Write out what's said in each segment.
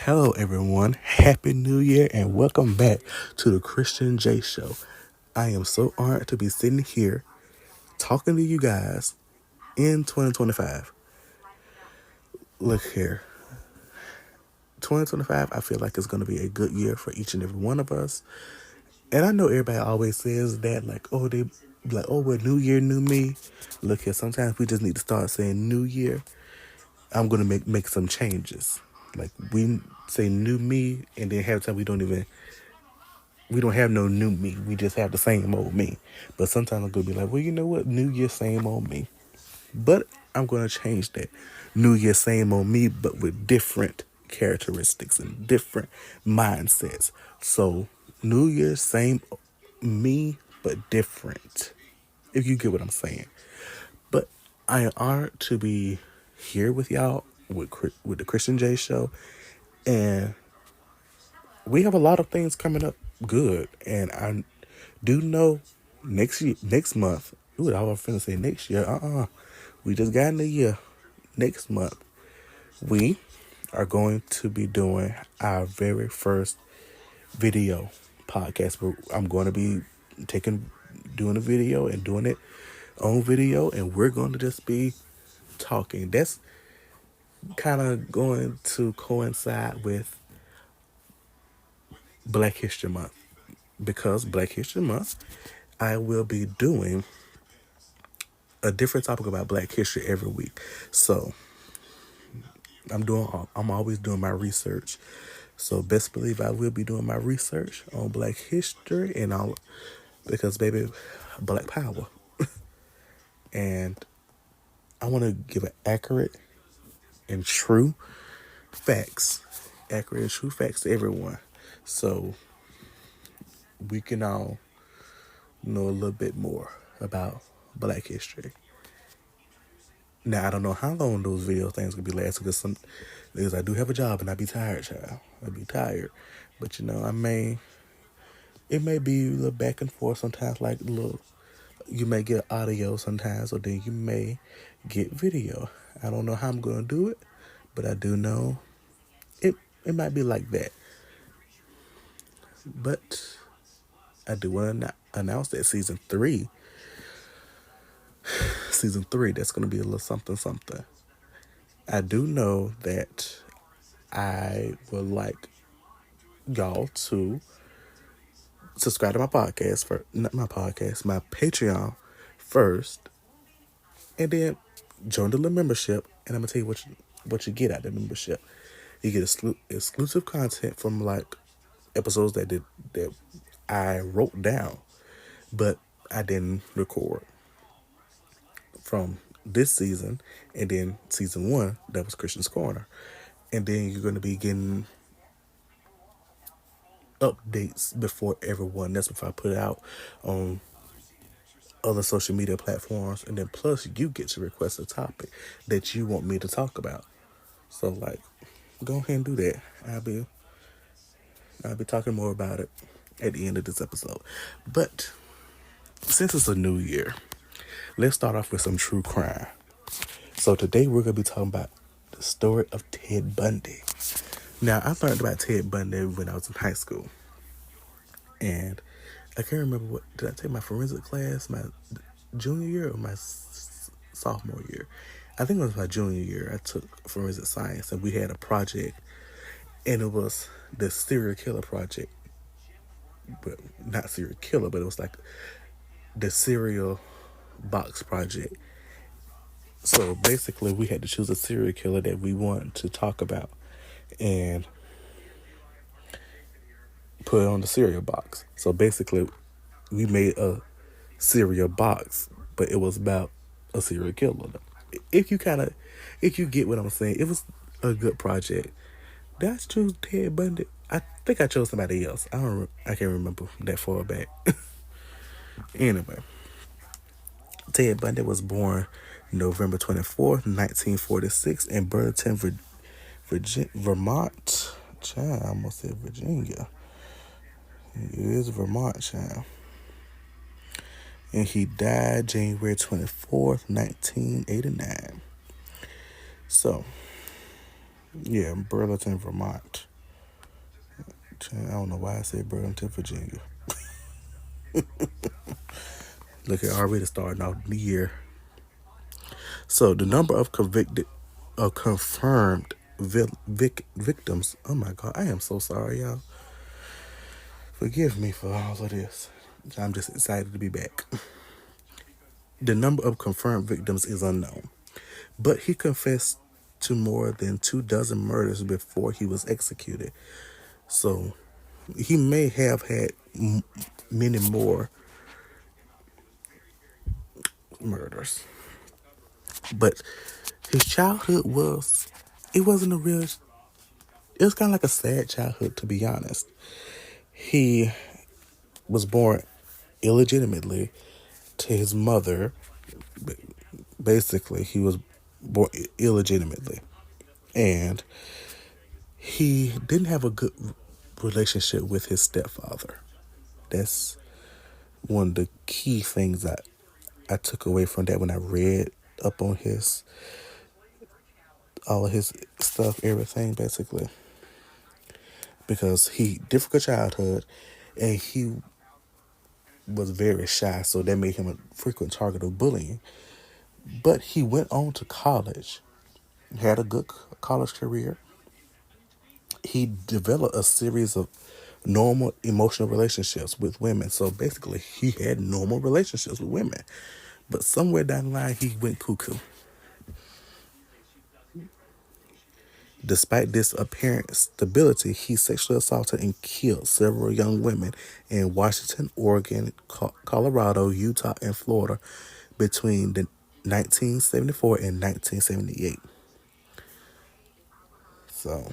Hello, everyone. Happy New Year and welcome back to the Christian J Show. I am so honored to be sitting here talking to you guys in 2025. Look here, 2025, I feel like it's going to be a good year for each and every one of us. And I know everybody always says that, well, new year, new me. Look here, sometimes we just need to start saying new year. I'm going to make some changes. Like, we say new me, and then half the time we don't have no new me. We just have the same old me. But sometimes I'm going to be like, well, you know what? New year, same old me. But I'm going to change that. New year, same old me, but with different characteristics and different mindsets. So, new year, same me, but different. If you get what I'm saying. But I am honored to be here with y'all with the Christian J Show. And we have a lot of things coming up good. And I do know next month, ooh, I was finna say next year. We just got in the year. Next month, we are going to be doing our very first video podcast. I'm going to be doing a video and doing it on video, and we're going to just be talking. That's kind of going to coincide with Black History Month. Because Black History Month, I will be doing a different topic about Black history every week. So I'm always doing my research. So best believe I will be doing my research on Black history and all, because baby, Black power. And I want to give accurate and true facts to everyone. So we can all know a little bit more about Black history. Now, I don't know how long those video things could be lasting, because I do have a job and I be tired, child. I be tired. But, it may be a little back and forth sometimes, you may get audio sometimes, or then you may get video. I don't know how I'm going to do it, but I do know it might be like that. But I do want to announce that season three, that's going to be a little something, something. I do know that I would like y'all to subscribe to my podcast, my Patreon first, and then join the little membership. And I'm gonna tell you what you get out of the membership. You get exclusive content from episodes that I wrote down, but I didn't record, from this season, and then season 1 that was Christian's Corner, and then you're gonna be getting updates before everyone. That's before I put it out on other social media platforms, and then plus you get to request a topic that you want me to talk about. So go ahead and do that. I'll be talking more about it at the end of this episode. But since it's a new year, let's start off with some true crime. So today we're gonna be talking about the story of Ted Bundy. Now, I learned about Ted Bundy when I was in high school. And I can't remember did I take my forensic class my junior year or my sophomore year? I think it was my junior year. I took forensic science, and we had a project, and it was the serial killer project. But not serial killer, but it was like the serial box project. So basically, we had to choose a serial killer that we wanted to talk about and put it on the cereal box. So basically, we made a cereal box, but it was about a serial killer. If you get what I'm saying, it was a good project. Did I choose Ted Bundy? I think I chose somebody else. I can't remember that far back. Anyway, Ted Bundy was born November 24th, 1946 in Burlington, Vermont. Child, I almost said Virginia. It is Vermont, child. And he died January 24th, 1989. So, yeah, Burlington, Vermont. I don't know why I said Burlington, Virginia. Look at already starting off the year. So the number of convicted, confirmed victims. Oh my God, I am so sorry, y'all. Forgive me for all of this. I'm just excited to be back. The number of confirmed victims is unknown, but he confessed to more than 2 dozen murders before he was executed. So he may have had many more murders. But his childhood it wasn't a real, it was kind of like a sad childhood, to be honest. He was born illegitimately to his mother. Basically, he was born illegitimately. And he didn't have a good relationship with his stepfather. That's one of the key things that I took away from that when I read up on all of his stuff, everything basically. Because he difficult childhood and he was very shy, so that made him a frequent target of bullying. But he went on to college, had a good college career. He developed a series of normal emotional relationships with women. So basically, he had normal relationships with women. But somewhere down the line, he went cuckoo. Despite this apparent stability, he sexually assaulted and killed several young women in Washington, Oregon, Colorado, Utah, and Florida between 1974 and 1978. So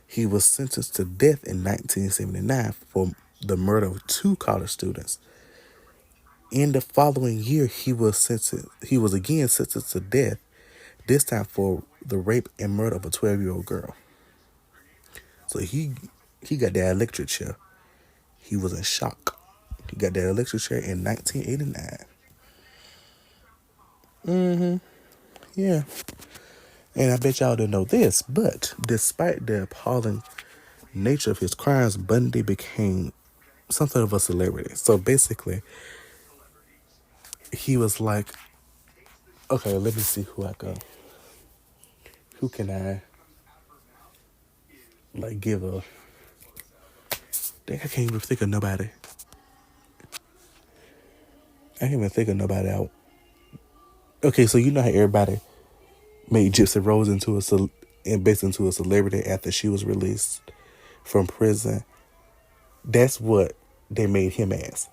he was sentenced to death in 1979 for the murder of 2 college students. In the following year, he was again sentenced to death, this time for the rape and murder of a 12-year-old girl. So he got that electric chair. He was in shock. He got that electric chair in 1989. Yeah. And I bet y'all didn't know this, but despite the appalling nature of his crimes, Bundy became something of a celebrity. So basically, he was like, okay, let me see who can I like give a, I can't even think of nobody. I can't even think of nobody out. Okay, so you know how everybody made Gypsy Rose into a celebrity after she was released from prison. That's what they made him as.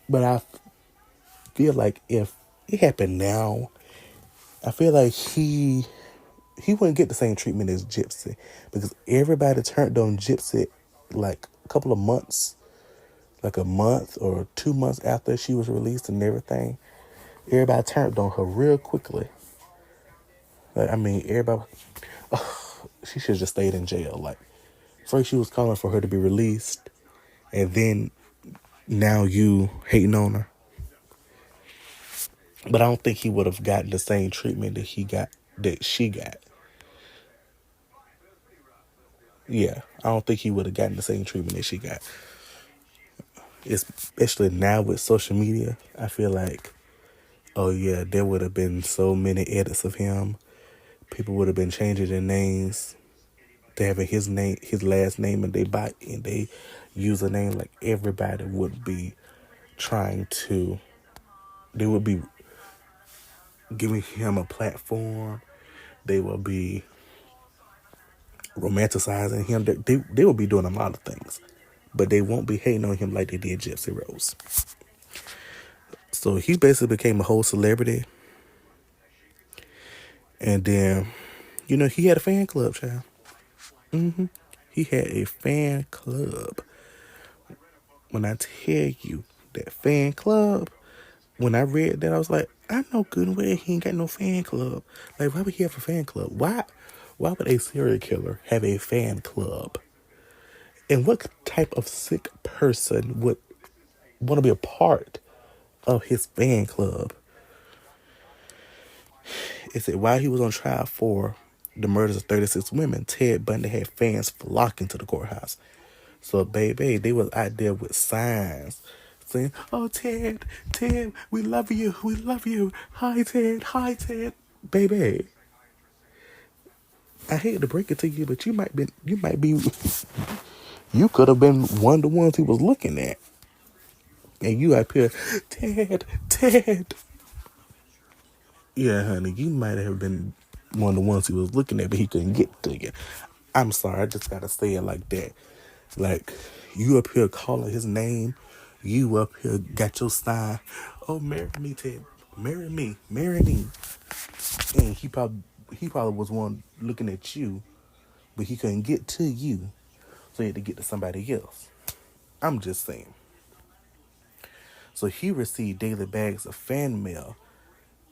But I feel like if it happened now, I feel like he wouldn't get the same treatment as Gypsy, because everybody turned on Gypsy like a couple of months, like a month or 2 months after she was released and everything. Everybody turned on her real quickly. Like, I mean, everybody, she should have just stayed in jail. Like, first she was calling for her to be released, and then now you hating on her. But I don't think he would have gotten the same treatment that she got. Yeah, I don't think he would have gotten the same treatment that she got. Especially now with social media, I feel like, oh yeah, there would have been so many edits of him. People would have been changing their names to having his name, his last name, and they username. Like, everybody would be trying to, they would be giving him a platform. They will be romanticizing him. They will be doing a lot of things, but they won't be hating on him like they did Gypsy Rose. So he basically became a whole celebrity. And then, he had a fan club, child. He had a fan club. When I tell you that fan club, when I read that, I was like, I know good and well he ain't got no fan club. Like, why would he have a fan club? Why would a serial killer have a fan club? And what type of sick person would want to be a part of his fan club? It said while he was on trial for the murders of 36 women, Ted Bundy had fans flocking to the courthouse. So, baby, they was out there with signs saying, "Oh, Ted, Ted, we love you. Hi, Ted." Baby, I hate to break it to you, but you might be, you could have been one of the ones he was looking at. And you up here, Ted. Yeah, honey, you might have been one of the ones he was looking at, but he couldn't get to you. I'm sorry, I just gotta say it like that. Like, you up here calling his name, you up here got your sign. Oh, marry me, Ted. Marry me. And he probably was one looking at you, but he couldn't get to you, so he had to get to somebody else. I'm just saying. So he received daily bags of fan mail,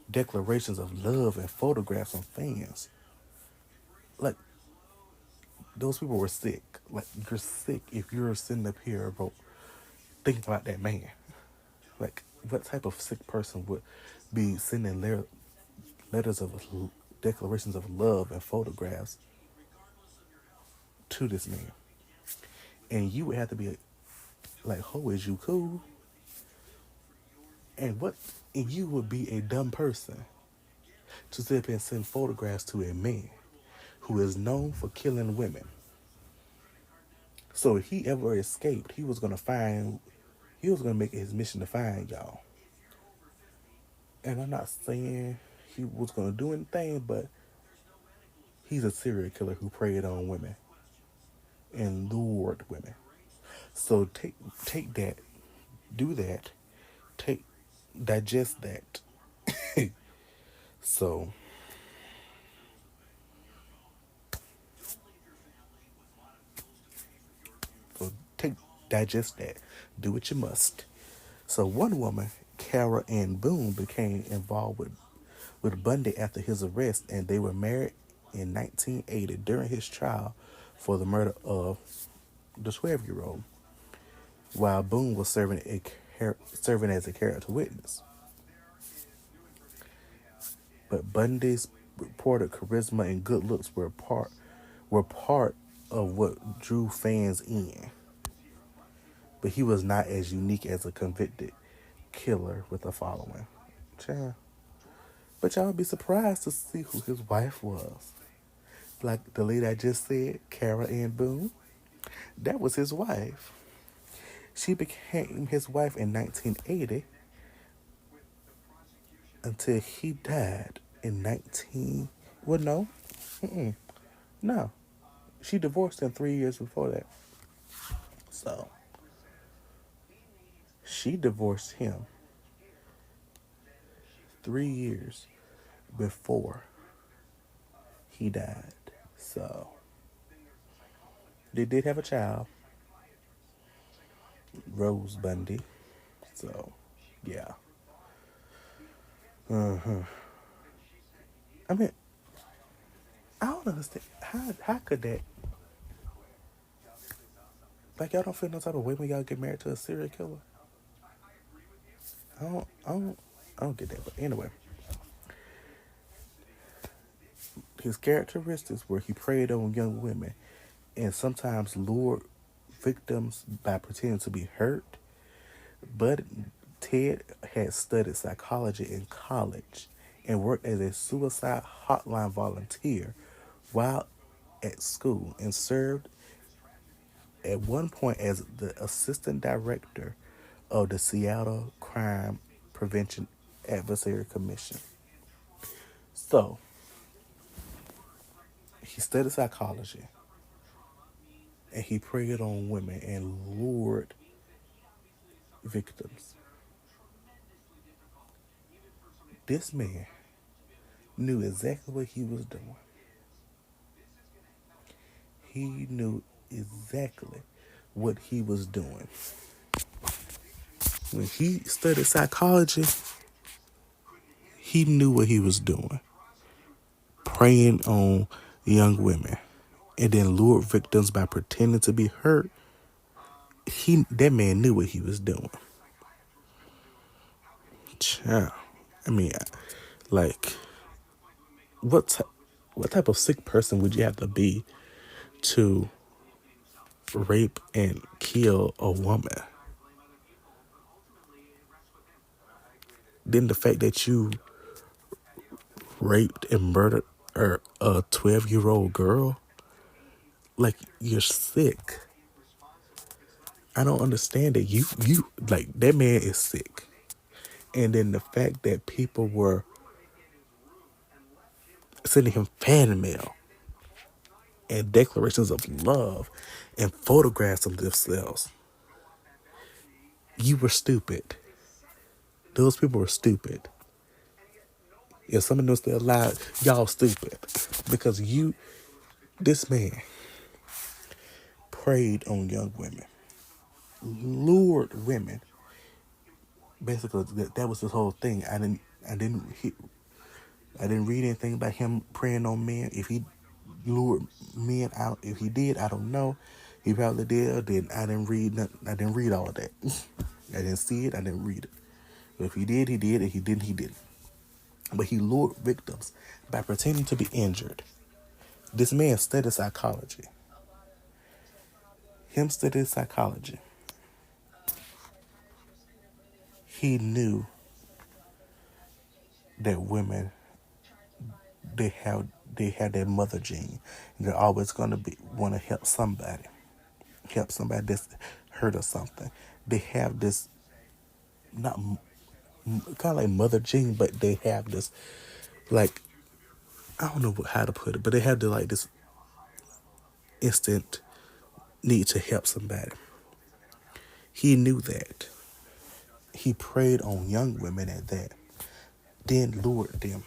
declarations of love, and photographs from fans. Like, those people were sick. Like, you're sick if you're sitting up here about thinking about that man. Like, what type of sick person would be sending letters of declarations of love and photographs to this man? And you would have to be like, "Ho, is you cool?" And what? And you would be a dumb person to sit up and send photographs to a man who is known for killing women. So if he ever escaped, he was gonna make it his mission to find y'all. And I'm not saying he was gonna do anything, but he's a serial killer who preyed on women and lured women. So take that, do that, take digest that. So so take digest that. Do what you must. So one woman, Kara Ann Boone, became involved with Bundy after his arrest, and they were married in 1980 during his trial for the murder of the 12-year-old, while Boone was serving as a character witness. But Bundy's reported charisma and good looks were part of what drew fans in. But he was not as unique as a convicted killer with a following. Child. But y'all would be surprised to see who his wife was. Like the lady I just said, Kara Ann Boone, that was his wife. She became his wife in 1980 until he died in 19. Well, no. No. She divorced him 3 years before that. So, she divorced him 3 years before he died. So, they did have a child, Rose Bundy. So, yeah. I mean, I don't understand. How could that, like, y'all don't feel no type of way when y'all get married to a serial killer? I don't, I don't, I don't get that. But anyway, his characteristics were he preyed on young women and sometimes lured victims by pretending to be hurt. But Ted had studied psychology in college and worked as a suicide hotline volunteer while at school, and served at one point as the assistant director of the Seattle Crime Prevention Advisory Commission. So, he studied psychology and he preyed on women and lured victims. This man knew exactly what he was doing. He knew exactly what he was doing. When he studied psychology, he knew what he was doing. Preying on young women and then lured victims by pretending to be hurt. That man knew what he was doing. Child. I mean, like, what? What type of sick person would you have to be to rape and kill a woman? Then the fact that you raped and murdered a 12-year-old girl, like, you're sick. I don't understand it. You like, that man is sick. And then the fact that people were sending him fan mail and declarations of love and photographs of themselves. You were stupid. Those people were stupid. If some of them still alive, y'all stupid. Because this man preyed on young women, lured women. Basically, that was his whole thing. I didn't read anything about him preying on men. If he lured men out, if he did, I don't know. He probably did. Then I didn't read nothing. I didn't read all of that. I didn't see it. I didn't read it. But if he did, he did. If he didn't, he didn't. But he lured victims by pretending to be injured. This man studied psychology. Him studied psychology. He knew that women, they have their mother gene. They're always gonna want to help somebody that's hurt or something. They have this, not kind of like mother gene, but they have this, like, I don't know how to put it, but they have this instant need to help somebody. He knew that. He preyed on young women at that, then lured them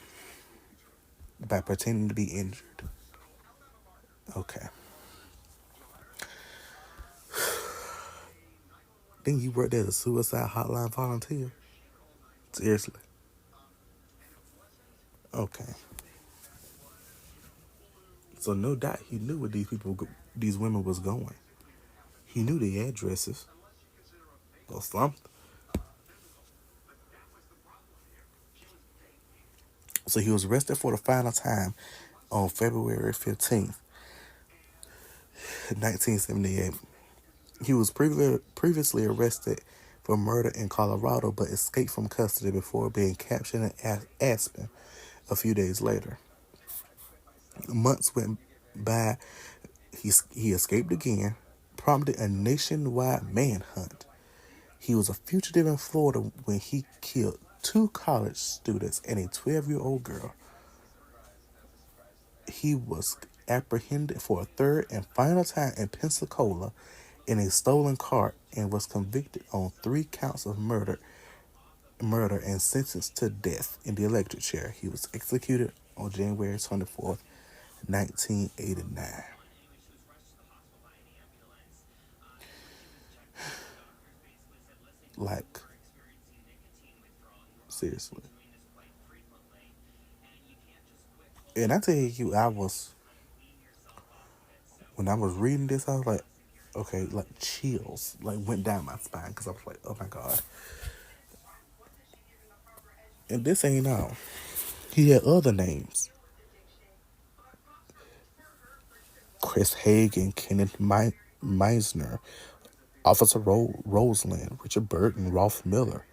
by pretending to be injured. Okay. Then you worked as a suicide hotline volunteer. Seriously. Okay. So no doubt he knew where these women was going. He knew the addresses or something. So he was arrested for the final time on February 15th, 1978. He was previously arrested for murder in Colorado, but escaped from custody before being captured in Aspen a few days later. Months went by. He escaped again, prompting a nationwide manhunt. He was a fugitive in Florida when he killed two college students and a 12-year-old girl. He was apprehended for a third and final time in Pensacola in a stolen car and was convicted on 3 counts of murder and sentenced to death in the electric chair. He was executed on January 24th, 1989. Like, seriously. And I tell you, when I was reading this, I was like, okay, like chills, like went down my spine because I was like, oh my God. And this ain't all. He had other names: Chris Hagen, Kenneth Meisner, Officer Roseland, Richard Burton, Rolf Miller.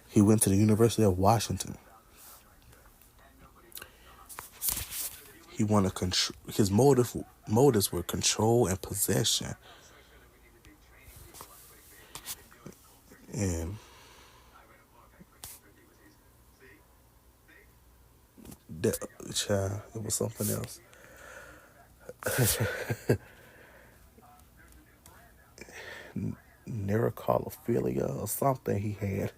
He went to the University of Washington. He wanted control. His motives were control and possession. And that child, it was something else. Neurocolophilia or something he had.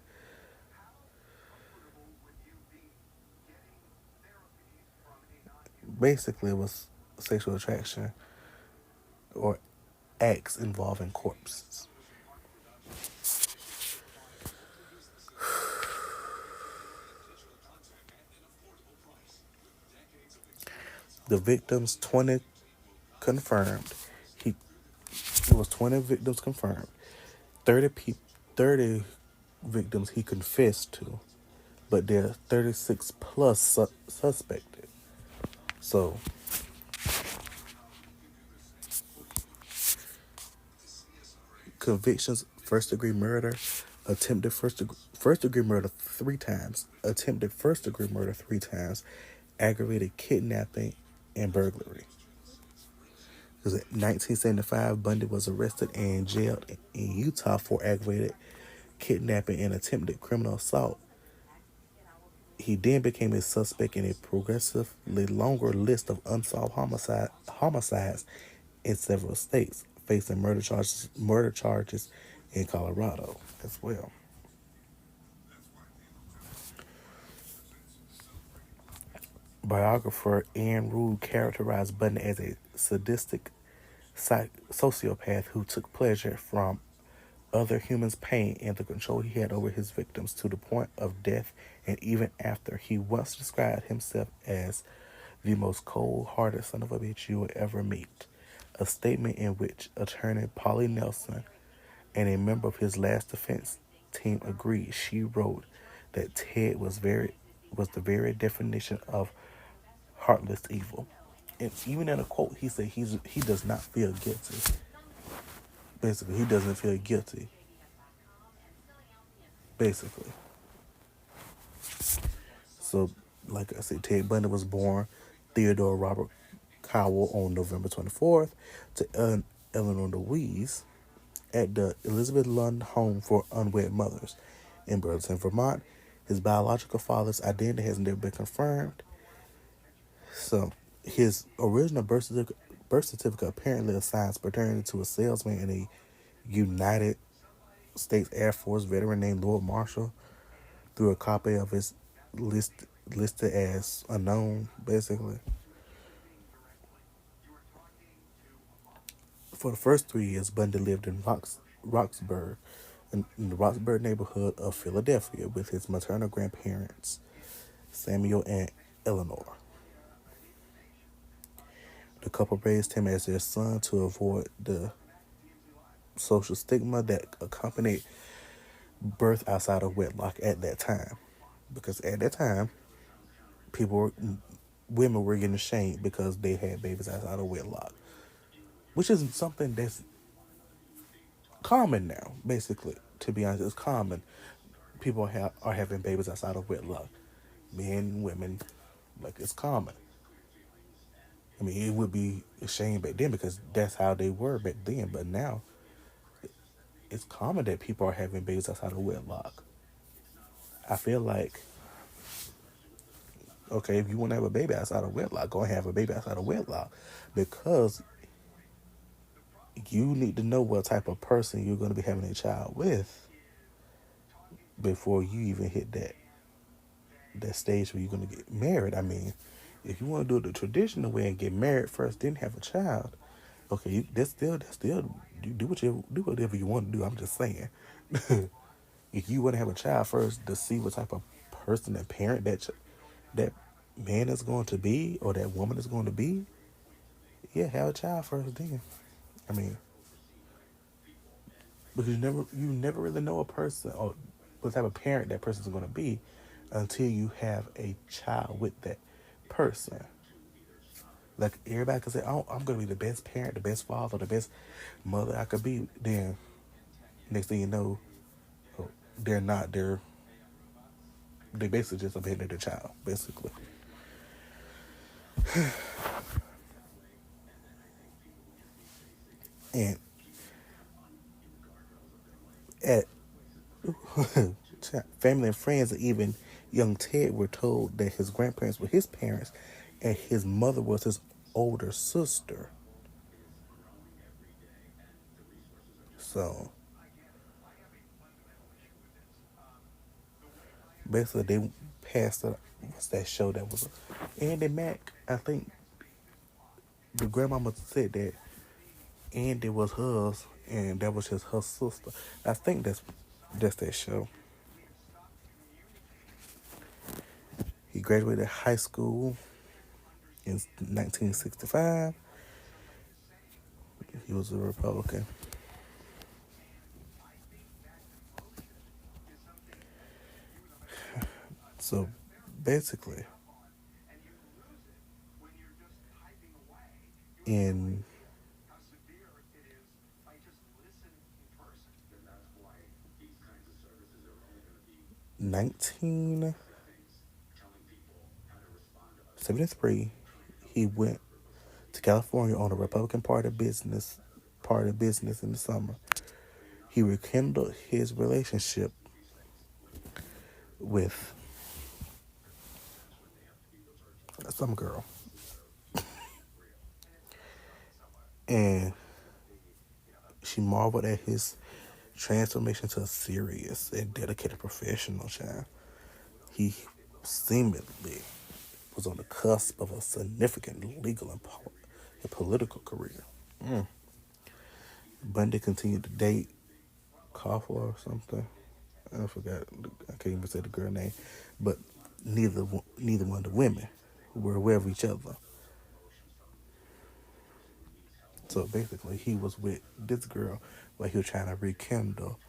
Basically, it was sexual attraction or acts involving corpses. The victims, 20 confirmed. He It was 20 victims confirmed. 30 victims he confessed to, but there are 36 plus suspected. So convictions: first degree murder, attempted first degree murder 3 times, attempted first degree murder 3 times, aggravated kidnapping, and burglary. Because in 1975, Bundy was arrested and jailed in Utah for aggravated kidnapping and attempted criminal assault. He then became a suspect in a progressively longer list of unsolved homicides in several states, facing murder charges in Colorado as well. Biographer Anne Rule characterized Bundy as a sadistic sociopath who took pleasure from other humans' pain and the control he had over his victims to the point of death and even after. He once described himself as the most cold-hearted son of a bitch you will ever meet, a statement in which attorney Polly Nelson and a member of his last defense team agreed. She wrote that Ted was the very definition of heartless evil. And even in a quote, he said he does not feel guilty. Basically, he doesn't feel guilty. Basically, so like I said, Ted Bundy was born Theodore Robert Cowell on November 24th to Eleanor Louise at the Elizabeth Lund Home for Unwed Mothers in Burlington, Vermont. His biological father's identity has never been confirmed. So his original birth certificate apparently assigns paternity to a salesman in a United States Air Force veteran named Lord Marshall through a copy of his list listed as unknown, basically. For the first 3 years, Bundy lived in Roxburgh, in the Roxburgh neighborhood of Philadelphia, with his maternal grandparents, Samuel and Eleanor. The couple raised him as their son to avoid the social stigma that accompanied birth outside of wedlock at that time. Because at that time, people were, women were getting shamed because they had babies outside of wedlock, which is something that's common now. Basically, to be honest, it's common. People are having babies outside of wedlock, men, women, like it's common. I mean, it would be a shame back then because that's how they were back then. But now it's common that people are having babies outside of wedlock. I feel like, okay, if you want to have a baby outside of wedlock, go and have a baby outside of wedlock, because you need to know what type of person you're going to be having a child with before you even hit that stage where you're going to get married. I mean, if you want to do it the traditional way and get married first, then have a child, okay, that's still you do whatever you want to do. I'm just saying, if you want to have a child first to see what type of person and parent that man is going to be or that woman is going to be, yeah, have a child first. Then, I mean, because you never really know a person or what type of parent that person is going to be until you have a child with that person. Like everybody can say, "Oh, I'm going to be the best parent, the best father, the best mother I could be." Then next thing you know, oh, they're not. They basically just abandoned their child, basically. And at family and friends, and even young Ted were told that his grandparents were his parents, and his mother was his older sister. So basically, they passed it. What's that show that was? Andy Mack. I think the grandmama said that Andy was hers, and that was just her sister. I think that's that show. He graduated high school in 1965. He was a Republican. So basically, in 1973, he went to California on a Republican Party business in the summer. He rekindled his relationship with some girl, and she marveled at his transformation to a serious and dedicated professional child. He seemingly was on the cusp of a significant legal and political career. Mm. Bundy continued to date Kaufler or something. I forgot. I can't even say the girl name, but neither one of the women were aware of each other. So basically, he was with this girl while he was trying to rekindle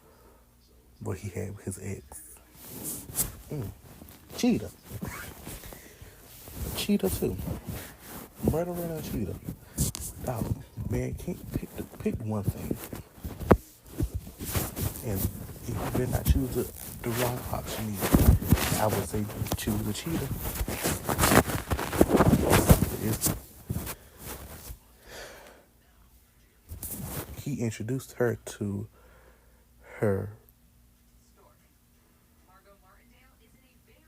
what he had with his ex. Mm. Cheetah, cheetah too. Murderer and a cheetah. Oh man, can't pick one thing, and if you did not choose the wrong option, I would say choose the cheetah. It's, he introduced her her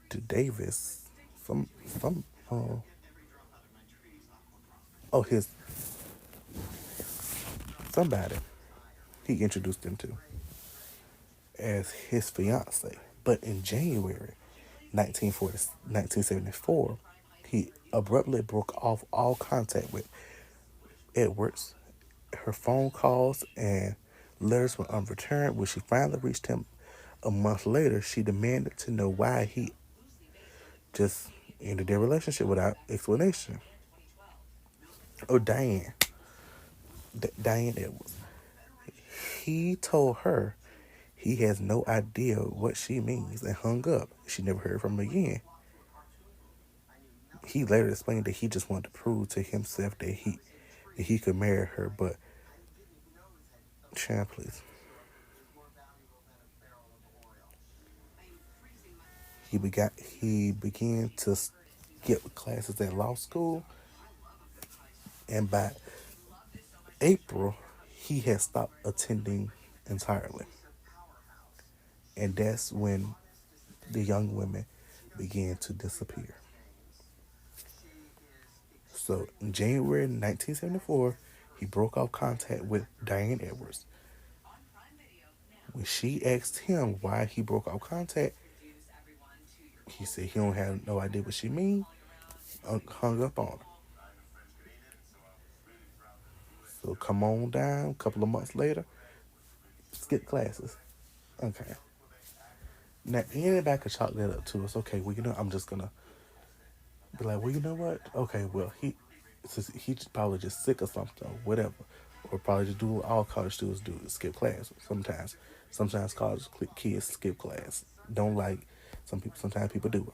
to Davis. Some oh his somebody he introduced him to as his fiance. But in January 1974, he abruptly broke off all contact with Edwards. Her phone calls and letters were unreturned. When she finally reached him a month later, she demanded to know why he just ended their relationship without explanation. Oh, Diane Edwards. He told her he has no idea what she means and hung up. She never heard from him again. He later explained that he just wanted to prove to himself that he could marry her, but Chan, please. He began to skip classes at law school, and by April, he had stopped attending entirely. And that's when the young women began to disappear. So in January 1974, he broke off contact with Diane Edwards. When she asked him why he broke off contact, he said he don't have no idea what she mean. Hung up on her. So come on down. A couple of months later, skip classes. Okay. Now anybody could chalk that up to us. Okay, well I'm just gonna be like, well what? Okay, well he's probably just sick or something or whatever, or probably just do what all college students do: skip class. Sometimes college kids skip class. Don't like some people. Sometimes people do it.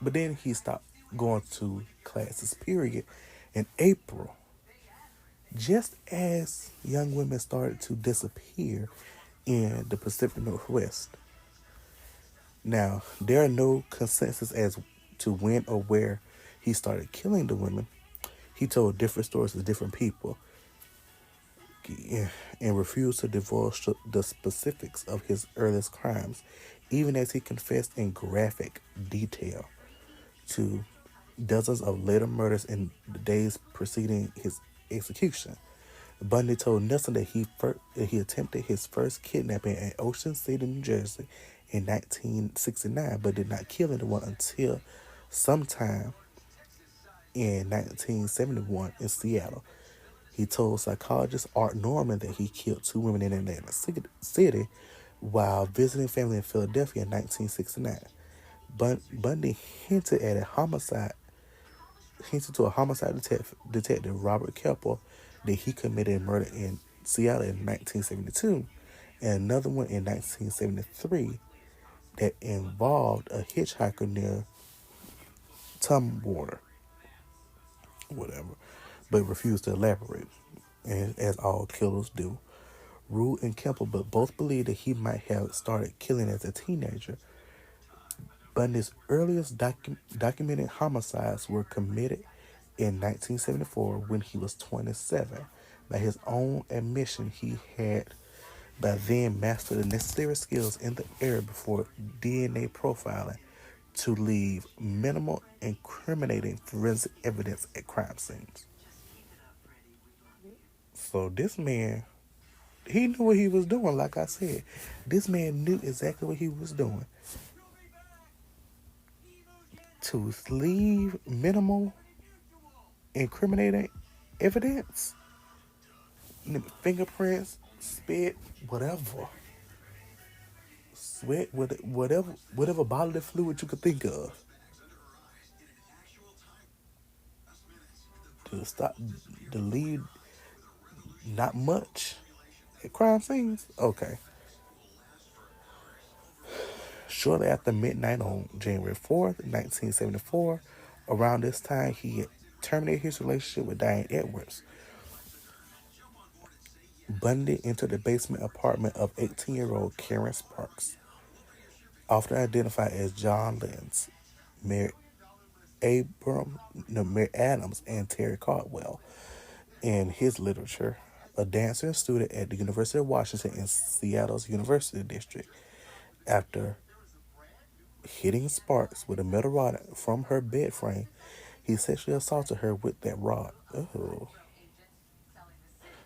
But then he stopped going to classes. Period. In April, just as young women started to disappear in the Pacific Northwest. Now, there are no consensus as to when or where he started killing the women. He told different stories to different people and refused to divulge the specifics of his earliest crimes, even as he confessed in graphic detail to dozens of later murders in the days preceding his execution. Bundy told Nelson that he attempted his first kidnapping at Ocean City, New Jersey in 1969, but did not kill anyone until sometime in 1971 in Seattle. He told psychologist Art Norman that he killed two women in Atlantic City while visiting family in Philadelphia in 1969. Bundy hinted to a homicide detective Robert Keppel that he committed a murder in Seattle in 1972 and another one in 1973 that involved a hitchhiker near Tumwater. whatever, but refused to elaborate, and as all killers do. Rue and Kemper but both believe that he might have started killing as a teenager. Bundy's earliest documented homicides were committed in 1974 when he was 27. By his own admission, he had by then mastered the necessary skills in the area before DNA profiling to leave minimal incriminating forensic evidence at crime scenes. So this man, he knew what he was doing, like I said. This man knew exactly what he was doing. To leave minimal incriminating evidence, fingerprints, spit, whatever, sweat, whatever bodily fluid you could think of, to stop, to leave not much at crime scenes. Okay. Shortly after midnight on January 4th, 1974, around this time, he had terminated his relationship with Diane Edwards. Bundy entered the basement apartment of 18-year-old Karen Sparks, often identified as John Lenz, Mary Mary Adams, and Terry Caldwell. In his literature, a dancer and student at the University of Washington in Seattle's University District. After hitting Sparks with a metal rod from her bed frame, he sexually assaulted her with that rod. Oh,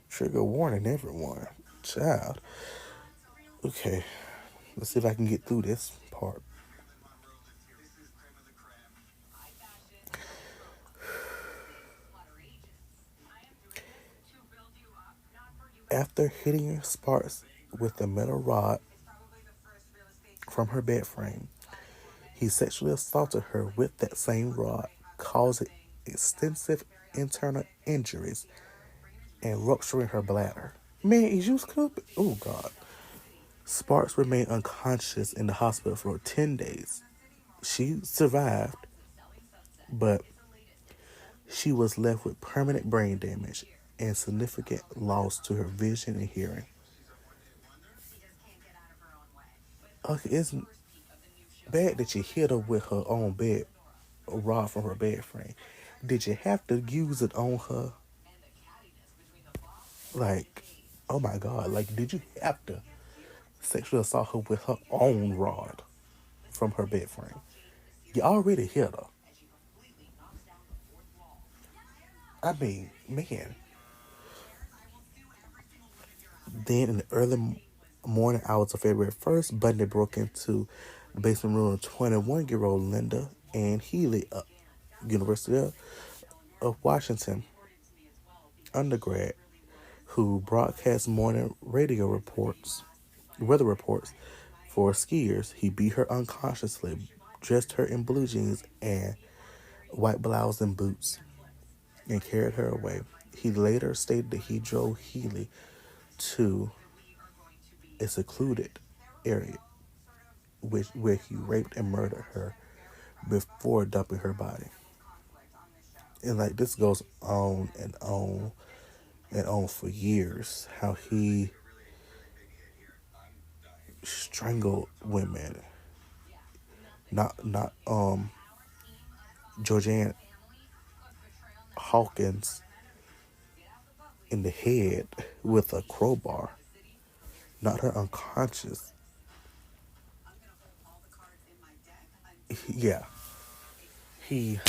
trigger warning, everyone. Child. Okay, let's see if I can get through this part. After hitting Sparks with a metal rod from her bed frame, he sexually assaulted her with that same rod, causing extensive internal injuries and rupturing her bladder. Man, is you stupid? Oh, God. Sparks remained unconscious in the hospital for 10 days. She survived, but she was left with permanent brain damage and significant loss to her vision and hearing. Okay, it's bad that you hit her with her own bed, a rod from her bed frame. Did you have to use it on her? Like, oh my God, like, did you have to sexually assault her with her own rod from her bed frame? You already hit her. I mean, man. Then in the early morning hours of February 1st, Bundy broke into the basement room of 21-year-old Linda Ann Healy, University of Washington undergrad, who broadcast morning radio reports, weather reports for skiers. He beat her unconsciously, dressed her in blue jeans and white blouse and boots, and carried her away. He later stated that he drove Healy to a secluded area where he raped and murdered her before dumping her body. And like this goes on and on and on for years. How he strangled women. Not Georgianne Hawkins in the head with a crowbar. Not her unconscious. Yeah. He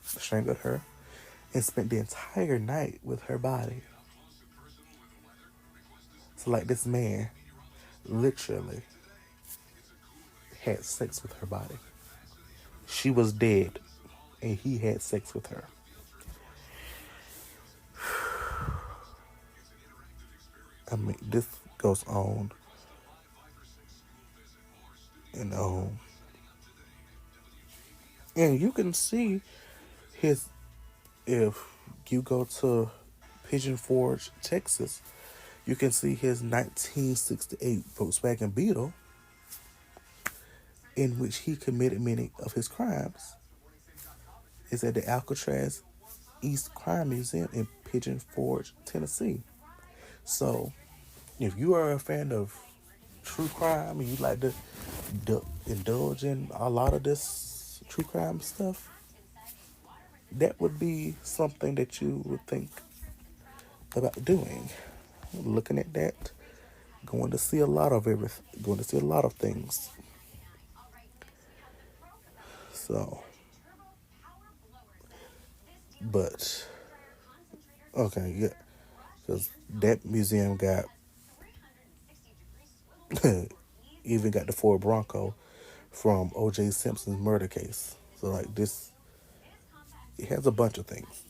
strangled her and spent the entire night with her body. So like this man literally had sex with her body. She was dead and he had sex with her. I mean, this goes on and on. And you can see his, if you go to Pigeon Forge, Texas, you can see his 1968 Volkswagen Beetle in which he committed many of his crimes is at the Alcatraz East Crime Museum in Pigeon Forge, Tennessee. So, if you are a fan of true crime and you like to indulge in a lot of this true crime stuff, that would be something that you would think about doing. Looking at that, going to see a lot of everything, going to see a lot of things. So, but okay, yeah, because that museum got even got the Ford Bronco from O.J. Simpson's murder case. So like this, it has a bunch of things.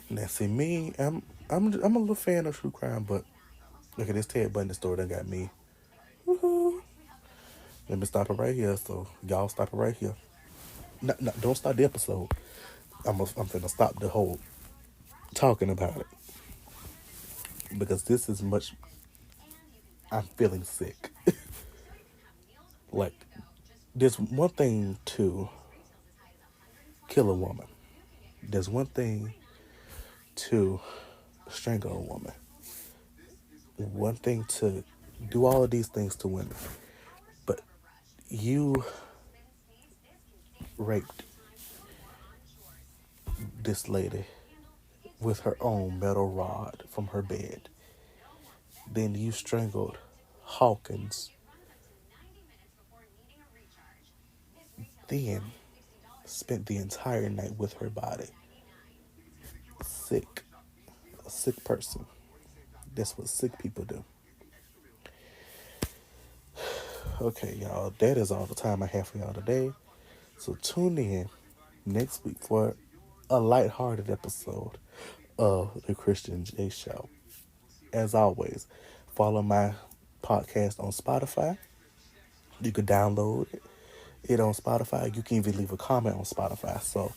Now see me, I'm a little fan of true crime, but look at this Ted Bundy story that got me. Woohoo. Let me stop it right here. So y'all stop it right here. No, no, don't stop the episode. I'm finna stop the whole talking about it because this is much. I'm feeling sick. Like there's one thing to kill a woman. There's one thing to strangle a woman. One thing to do all of these things to women. But you raped this lady with her own metal rod from her bed. Then you strangled Hawkins. Then spent the entire night with her body. Sick. A sick person. That's what sick people do. Okay, y'all, that is all the time I have for y'all today. So tune in next week for a lighthearted episode of the Christian J Show. As always, follow my podcast on Spotify. You can download it on Spotify. You can even leave a comment on Spotify. So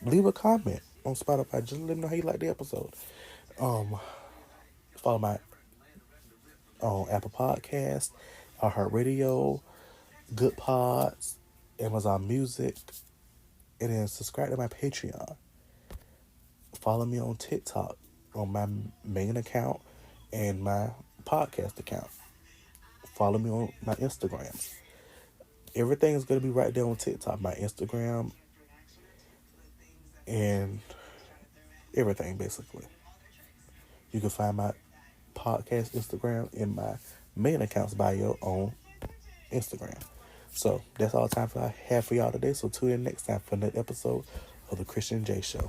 leave a comment on Spotify. Just let me know how you like the episode. Follow my on Apple Podcasts, iHeartRadio, Good Pods, Amazon Music, and then subscribe to my Patreon. Follow me on TikTok on my main account and my podcast account. Follow me on my Instagrams. Everything is going to be right there on TikTok, my Instagram, and everything basically. You can find my podcast Instagram in my main account's bio on Instagram. So that's all the time I have for y'all today. So tune in next time for another episode of the Christian J Show.